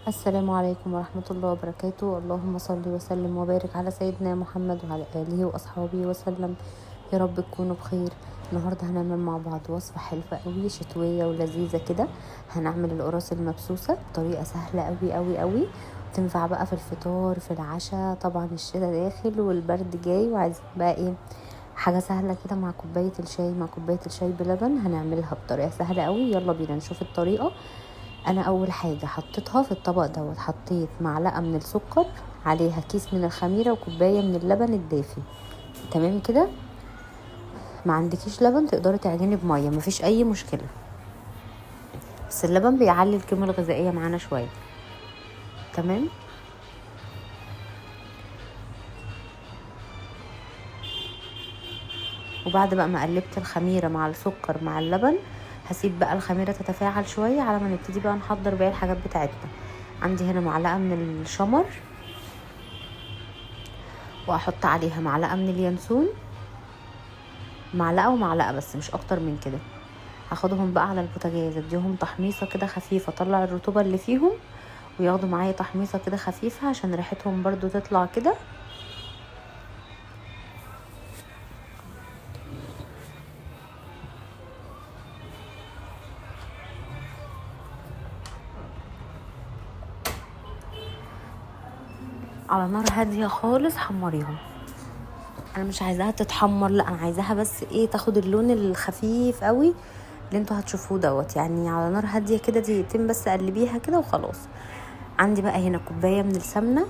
السلام عليكم ورحمة الله وبركاته. اللهم صل وسلم وبارك على سيدنا محمد وعلى آله وأصحابه وسلم. يا رب تكونوا بخير. النهاردة هنعمل مع بعض وصفة حلوة قوي شتوية ولذيذة كده. هنعمل القراص المبسوسة بطريقة سهلة قوي قوي قوي، تنفع بقى في الفطار في العشاء. طبعا الشتاء داخل والبرد جاي وعايزين بقى ايه، حاجة سهلة كده مع كوباية الشاي، مع كوباية الشاي بلبن. هنعملها بطريقة سهلة قوي. يلا بينا نشوف الطريقة. انا اول حاجة حطيتها في الطبق دوت، حطيت معلقة من السكر، عليها كيس من الخميرة وكوباية من اللبن الدافي. تمام كده. ما عندكيش لبن تقدري تعجني بمية، مفيش اي مشكلة، بس اللبن بيعلي القيمة الغذائية معانا شوية. تمام. وبعد بقى ما قلبت الخميرة مع السكر مع اللبن، هسيب بقى الخميرة تتفاعل شوية على ما نبتدي بقى نحضر باقي الحاجات بتاعتنا. عندي هنا معلقة من الشمر، واحط عليها معلقة من اليانسون، معلقة ومعلقة بس مش اكتر من كده. هاخدهم بقى على البوتاجاز، اديهم تحميصة كده خفيفة، اطلع الرطوبة اللي فيهم وياخدوا معايا تحميصة كده خفيفة عشان ريحتهم برضو تطلع كده. على نار هادية خالص حمريهم. انا مش عايزاها تتحمر، لا انا عايزاها بس ايه، تاخد اللون الخفيف قوي اللي انتوا هتشوفوه دوت. يعني على نار هادية كده دقيقتين بس، قلبيها كده وخلاص. عندي بقى هنا كوباية من السمنة،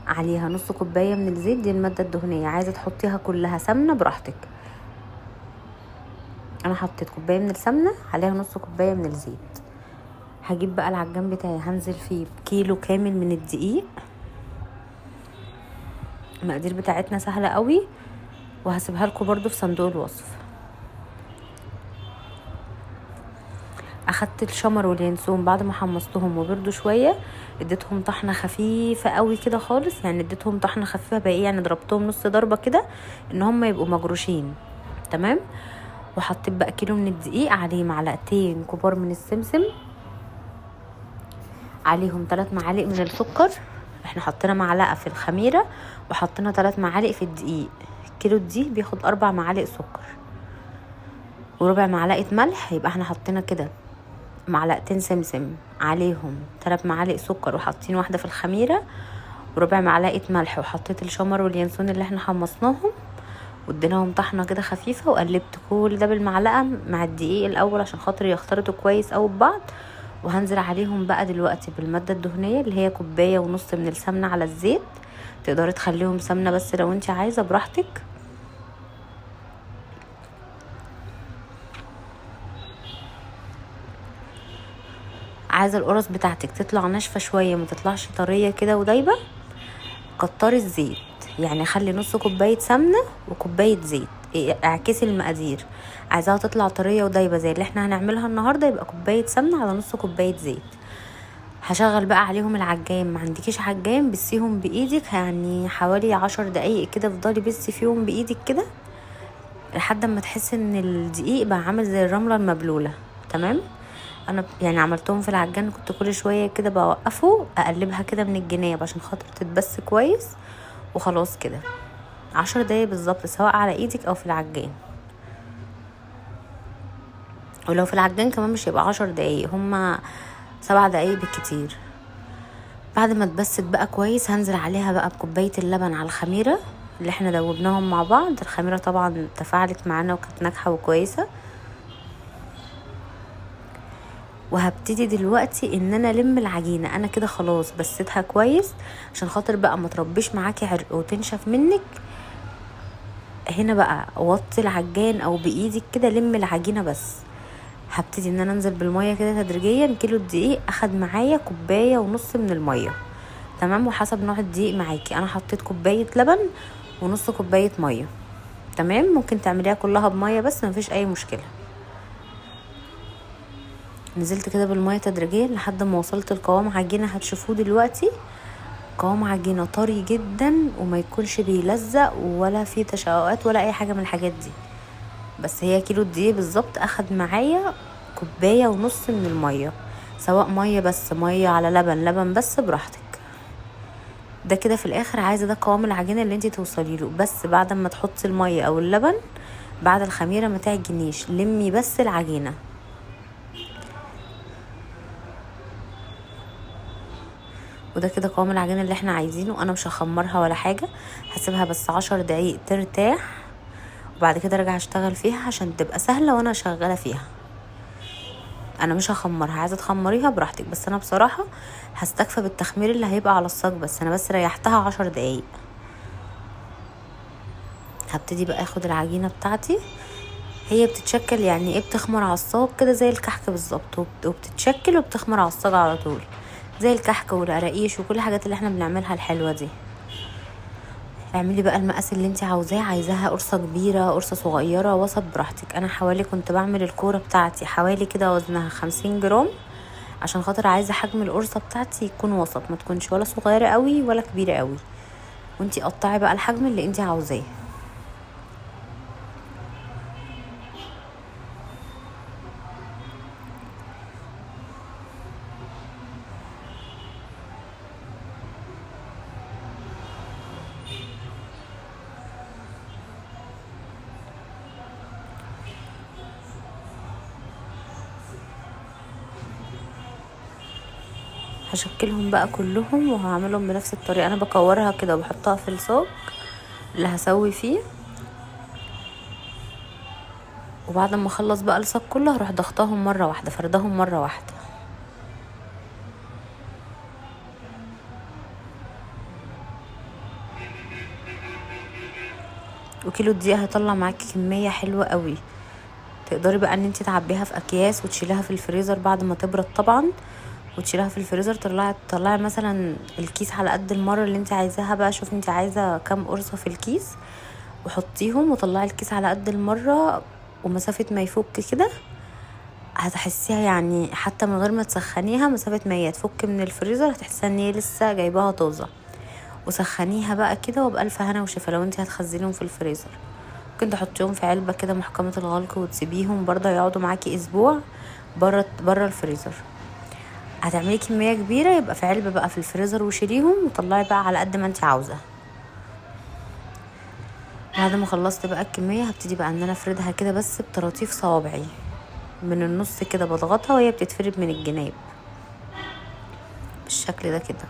عليها نص كوباية من الزيت، دي المادة الدهنية، عايزة تحطيها كلها سمنة براحتك. انا حطيت كوباية من السمنة عليها نص كوباية من الزيت. هجيب بقى العجان بتاعي، هنزل فيه بكيلو كامل من الدقيق. المقادير بتاعتنا سهلة قوي، وهسيبها لكم برضو في صندوق الوصف. اخدت الشمر واليانسون بعد ما حمصتهم وبردوا شويه، اديتهم طحنه خفيفه قوي كده خالص، يعني اديتهم طحنه خفيفه بقى ايه، يعني ضربتهم نص ضربه كده ان هم يبقوا مجروشين. تمام. وحطيت بقى كيلو من الدقيق، عليه معلقتين كبار من السمسم، عليهم 3 معالق من السكر. احنا حطينا معلقه في الخميره وحطينا 3 معالق في الدقيق. كيلو الدقيق بياخد 4 معالق سكر وربع معلقه ملح، يبقى احنا حطينا كده معلقتين سمسم، عليهم 3 معالق سكر، وحاطين واحده في الخميره وربع معلقه ملح، وحطيت الشمر واليانسون اللي احنا حمصناهم واديناهم طحنه كده خفيفه، وقلبت كل ده بالمعلقه مع الدقيق الاول عشان خاطر يختلطوا كويس قوي ببعض. وهنزل عليهم بقى دلوقتي بالماده الدهنيه اللي هي كوبايه ونص من السمنه على الزيت. تقدري تخليهم سمنه بس لو انت عايزه، براحتك. عايزه القرص بتاعتك تطلع ناشفه شويه، ما تطلعش طريه كده ودايبه، كتري الزيت. يعني خلي نص كوبايه سمنه وكوبايه زيت، اعكسي المقادير. عايزاها تطلع طريه ودايبه زي اللي احنا هنعملها النهارده، يبقى كوبايه سمنه على نص كوبايه زيت. هشغل بقى عليهم العجان. ما عندكيش عجان، بسيهم بايدك، يعني حوالي 10 دقايق كده، فضلي بسي فيهم بايدك كده لحد ما تحسي ان الدقيق بقى عامل زي الرمله المبلوله. تمام. انا يعني عملتهم في العجان، كنت كل شويه كده بوقفه اقلبها كده من الجناب عشان خاطر تتبس كويس، وخلاص كده 10 دقايق بالظبط، سواء على ايدك او في العجان. ولو في العجان كمان مش هيبقى 10 دقايق، هما 7 دقايق بالكتير. بعد ما اتبست بقى كويس، هنزل عليها بقى بكوبايه اللبن على الخميره اللي احنا دوبناهم مع بعض. الخميره طبعا تفاعلت معانا وكانت ناجحه وكويسه. وهبتدي دلوقتي ان انا الم العجينه. انا كده خلاص بسيتها كويس عشان خاطر بقى ما تربيش معاكي عرق وتنشف منك. هنا بقى وطي العجان او بايدك كده لم العجينه بس. هبتدي ان انا انزل بالميه كده تدريجيا. كيلو الدقيق اخد معايا كوبايه ونص من الميه. تمام. وحسب نوع الدقيق معاكي، انا حطيت كوبايه لبن ونص كوبايه ميه. تمام. ممكن تعمليها كلها بميه بس مفيش اي مشكله. نزلت كده بالميه تدريجيا لحد ما وصلت لقوام عجينه هتشوفوه دلوقتي. قوام عجينه طري جدا، وما يكونش بيلزق ولا فيه تشققات ولا اي حاجه من الحاجات دي. بس هي كيلو الدقيق بالظبط اخد معايا كوبايه ونص من الميه. سواء مية بس، مية على لبن، لبن بس، براحتك. ده كده في الاخر عايزه ده قوام العجينه اللي انتي توصلي له. بس بعد ما تحطي الميه او اللبن بعد الخميره ما تعجنيش، لمي بس العجينه. وده كده قوام العجينه اللي احنا عايزينه. انا مش هخمرها ولا حاجه، هسيبها بس 10 دقايق ترتاح، وبعد كده ارجع اشتغل فيها عشان تبقى سهله وانا شغاله فيها. انا مش هخمرها، عايزه تخمريها براحتك، بس انا بصراحه هستكفى بالتخمير اللي هيبقى على الصاج. بس انا بس ريحتها 10 دقايق. هبتدي بقى اخد العجينه بتاعتي، هي بتتشكل يعني ايه، بتخمر على الصاج كده زي الكحك بالظبط، وبتتشكل وبتخمر على الصاج على طول زي الكحك والقراقيش وكل الحاجات اللي احنا بنعملها الحلوه دي. اعملي بقى المقاس اللي انت عاوزاه، عايزاها قرصه كبيره، قرصه صغيره، وسط، براحتك. انا حوالي كنت بعمل الكوره بتاعتي حوالي كده وزنها 50 جرام، عشان خاطر عايزه حجم القرصه بتاعتي يكون وسط، ما تكونش ولا صغيره قوي ولا كبيره قوي. وانتي قطعي بقى الحجم اللي انتي عاوزاه. هشكلهم بقى كلهم وهعملهم بنفس الطريقه. انا بكورها كده وبحطها في الصاج اللي هسوي فيه، وبعد ما اخلص بقى الصاج كله هروح ضغطاهم مره واحده، فردهم مره واحده. وكيلو دقيق هيطلع معاكي كميه حلوه قوي. تقدري بقى ان انتي تعبيها في اكياس وتشيلها في الفريزر بعد ما تبرد طبعا، وتشيلها في الفريزر. تطلعي مثلا الكيس على قد المره اللي انت عايزاها بقى. شوفي انت عايزه كام قرصه في الكيس وحطيهم، وطلعي الكيس على قد المره، ومسافه ما يفك كده هتحسيها يعني حتى من غير ما تسخنيها، مسافه ما هي تفك من الفريزر هتحسيها ان هي لسه جايباها طازه. وسخنيها بقى كده وبألف هنا وشفا. لو انت هتخزنيهم في الفريزر ممكن تحطيهم في علبه كده محكمه الغلق وتسيبيهم برضه يقعدوا معاكي اسبوع بره الفريزر. هتعملي كميه كبيره يبقى في علبه بقى في الفريزر وشيليهم وطلعي بقى على قد ما انت عاوزه. بعد ما خلصت بقى الكميه هبتدي بقى ان انا افردها كده بس بطراطيف صوابعي من النص كده، بضغطها وهي بتتفرد من الجناب بالشكل ده كده.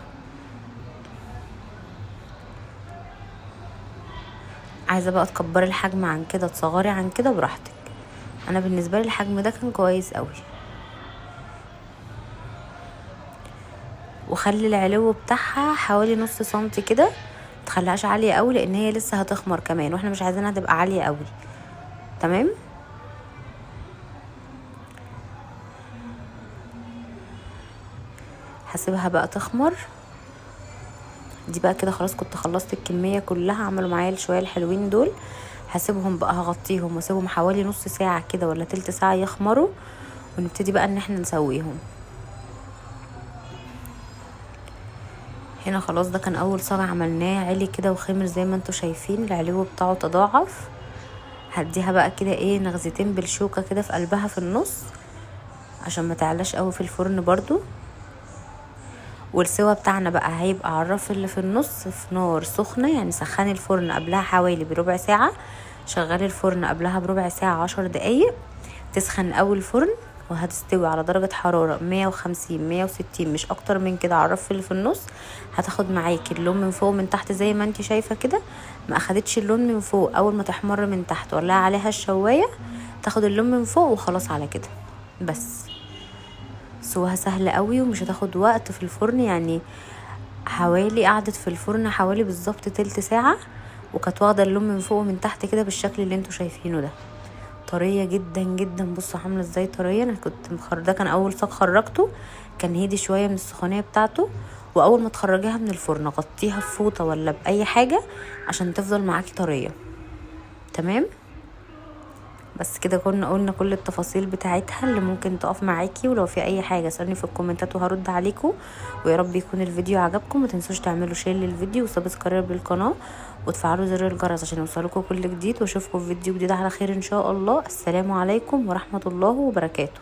عايزه بقى تكبري الحجم عن كده تصغري عن كده براحتك. انا بالنسبه لي الحجم ده كان كويس قوي. وخلي العلو بتاعها حوالي نص سنتي كده، متخليهاش عاليه قوي لان هي لسه هتخمر كمان واحنا مش عايزينها تبقى عاليه قوي. تمام. هسيبها بقى تخمر. دي بقى كده خلاص كنت خلصت الكميه كلها، عملوا معايا شويه الحلوين دول. هسيبهم بقى، هغطيهم واسيبهم حوالي نص ساعه كده ولا تلت ساعه يخمروا، ونبتدي بقى ان احنا نسويهم. هنا خلاص ده كان اول صاج عملناه، علي كده وخمر زي ما انتوا شايفين، العلو بتاعه تضاعف. هديها بقى كده ايه نغزتين بالشوكه كده في قلبها في النص عشان ما تعلاش قوي في الفرن برضو. والسوا بتاعنا بقى هيبقى على الرف اللي في النص في نار سخنه، يعني سخني الفرن قبلها حوالي بربع ساعه، شغلي الفرن قبلها بربع ساعه 10 دقايق، تسخن اول الفرن، وهتستوي على درجة حرارة 150 160 مش اكتر من كده على الرف اللي في النص. هتاخد معاكي اللون من فوق من تحت زي ما انت شايفة كده. ما اخدتش اللون من فوق، اول ما تحمر من تحت ولع عليها الشواية تاخد اللون من فوق وخلاص على كده بس. سواها سهل قوي ومش هتاخد وقت في الفرن، يعني حوالي قعدت في الفرن حوالي بالظبط تلت ساعة، وكانت واخده اللون من فوق ومن تحت كده بالشكل اللي انتوا شايفينه ده. طريه جدا جدا، بصوا عامله ازاي طريه. انا كنت ده كان اول صاج خرجته، كان هادي شويه من السخونيه بتاعته. واول ما تخرجيها من الفرن غطيها بفوطه ولا باي حاجه عشان تفضل معاكي طريه. تمام. بس كده كنا قلنا كل التفاصيل بتاعتها اللي ممكن تقف معاكي. ولو في اي حاجه اسالني في الكومنتات وهرد عليكم. ويا رب يكون الفيديو عجبكم. ما تنسوش تعملوا شير للفيديو وسبسكرايب للقناه وتفعلوا زر الجرس عشان يوصلكم كل جديد. واشوفكم في فيديو جديد على خير ان شاء الله. السلام عليكم ورحمه الله وبركاته.